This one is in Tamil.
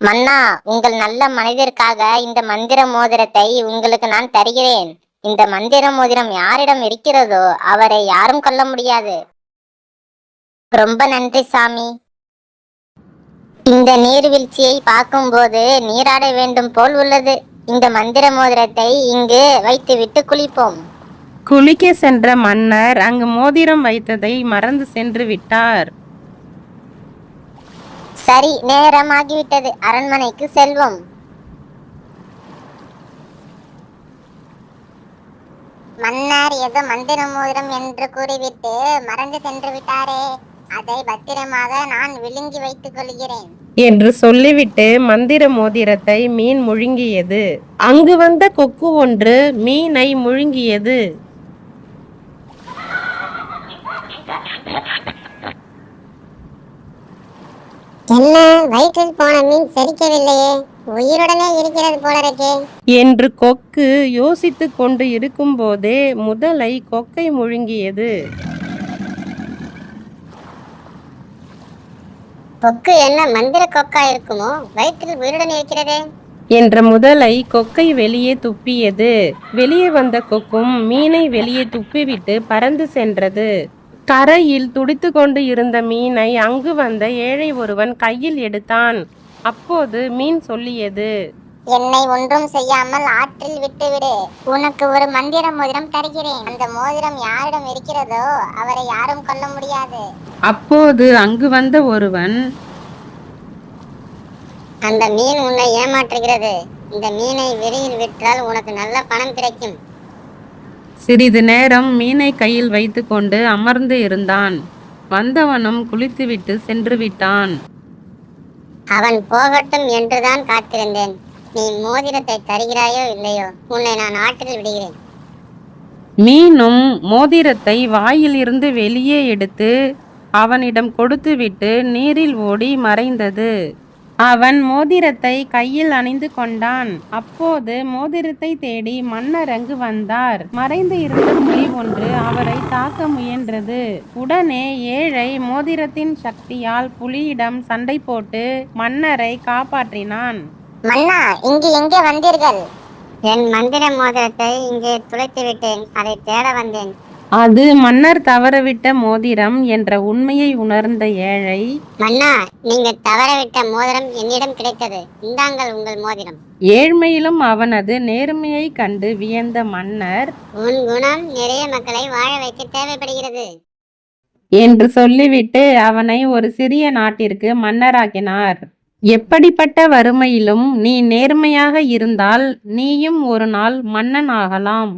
மன்னா, உங்கள் நல்ல மனிதருக்காக இந்த மந்திர மோதிரத்தை உங்களுக்கு நான் தருகிறேன். இந்த மந்திர மோதிரம் யாரிடம் இருக்கிறதோ அவரை யாரும் கொல்ல முடியாது. ரொம்ப நன்றி சாமி. இந்த நீர்வீழ்ச்சியை பார்க்கும்போது நீராட வேண்டும் போல் உள்ளது. இந்த மந்திர மோதிரத்தை இங்கு வைத்துவிட்டு குளிப்போம். குளிக்க சென்ற மன்னர் அங்கு மோதிரம் வைத்ததை மறந்து சென்று விட்டார். சரி, நேரமாகிவிட்டது. அரண்மனைக்கு செல்வோம். மன்னர் ஏதோ மந்திர மோதிரம் என்று கூறிவிட்டு மறந்து சென்று விட்டாரே. அதை பத்திரமாக நான் விழுங்கி வைத்துக் கொள்கிறேன் என்று சொல்லிவிட்டு மந்திர மோதிரத்தை மீன் முழுங்கியது. அங்கு வந்த கொக்கு ஒன்று மீனை முழுங்கியது. என்ன, வயிற்றில் போன மீன் செரிக்கவில்லையே, உயிருடனே இருக்கிறது போலருக்கே என்று கொக்கு யோசித்துக் கொண்டு இருக்கும் போதே முதலை கொக்கை முழுங்கியது. கொக்கு என்ன மந்திர கொக்கா இருக்குமோ? வயிற்றில் உயிருடன் இருக்கிறதே என்ற முதலை கொக்கை வெளியே துப்பியது. வெளியே வந்த கொக்கும் மீனை வெளியே துப்பிவிட்டு பறந்து சென்றது. கரையில் துடித்து கொண்டு இருந்த மீனை அங்கு வந்த ஏழை ஒருவன் கையில் எடுத்தான். அப்போது மீன் சொல்லியது, என்னை ஒன்றும் செய்யாமல் ஆற்றில் விட்டுவிடு. உனக்கு ஒரு மந்திர மோதிரம் தருகிறேன். அந்த மோதிரம் யாரிடம் இருக்கிறதோ அவரை யாரும் கொல்ல முடியாது. அப்போது அங்கு வந்த ஒருவன், அந்த மீன் உன்னை ஏமாற்றுகிறது. இந்த மீனை வெளியில் விற்றால் உனக்கு நல்ல பணம் கிடைக்கும். சிறிது நேரம் மீனை கையில் வைத்து கொண்டு அமர்ந்து இருந்தான். வந்தவனும் குளித்துவிட்டு சென்று விட்டான். அவன் போகட்டும் என்றுதான் காத்திருந்தேன். நீ மோதிரத்தை தருகிறாயோ இல்லையோ, உன்னை நான் ஆற்றில் விடுகிறேன். மீனும் மோதிரத்தை வாயில் இருந்து வெளியே எடுத்து அவனிடம் கொடுத்துவிட்டு நீரில் ஓடி மறைந்தது. அவன் மோதிரத்தை கையில் அணிந்து கொண்டான். அப்போது மோதிரத்தை தேடி மன்னர் அங்கு வந்தார். மறைந்து இருந்த புலி ஒன்று அவரை தாக்க முயன்றது. உடனே ஏழை மோதிரத்தின் சக்தியால் புலியிடம் சண்டை போட்டு மன்னரை காப்பாற்றினான். மன்னா, இங்கு எங்கே வந்தீர்கள்? என் மந்திர மோதிரத்தை இங்கே துளைத்து விட்டேன். அதை தேட வந்தேன். அது மன்னர் தவறவிட்ட மோதிரம் என்ற உண்மையை உணர்ந்த ஏழை, மன்னா, நீங்கள் தவறவிட்ட மோதிரம் என்னிடம் கிடைத்தது. இந்தாங்கள் உங்கள் மோதிரம். ஏழ்மையிலும் அவனது நேர்மையை கண்டு வியந்த மன்னர், உன் குணம் நிறைய மக்களை வாழ வைக்க தேவைப்படுகிறது என்று சொல்லிவிட்டு அவனை ஒரு சிறிய நாட்டிற்கு மன்னராக்கினார். எப்படிப்பட்ட வறுமையிலும் நீ நேர்மையாக இருந்தால் நீயும் ஒரு நாள் மன்னன் ஆகலாம்.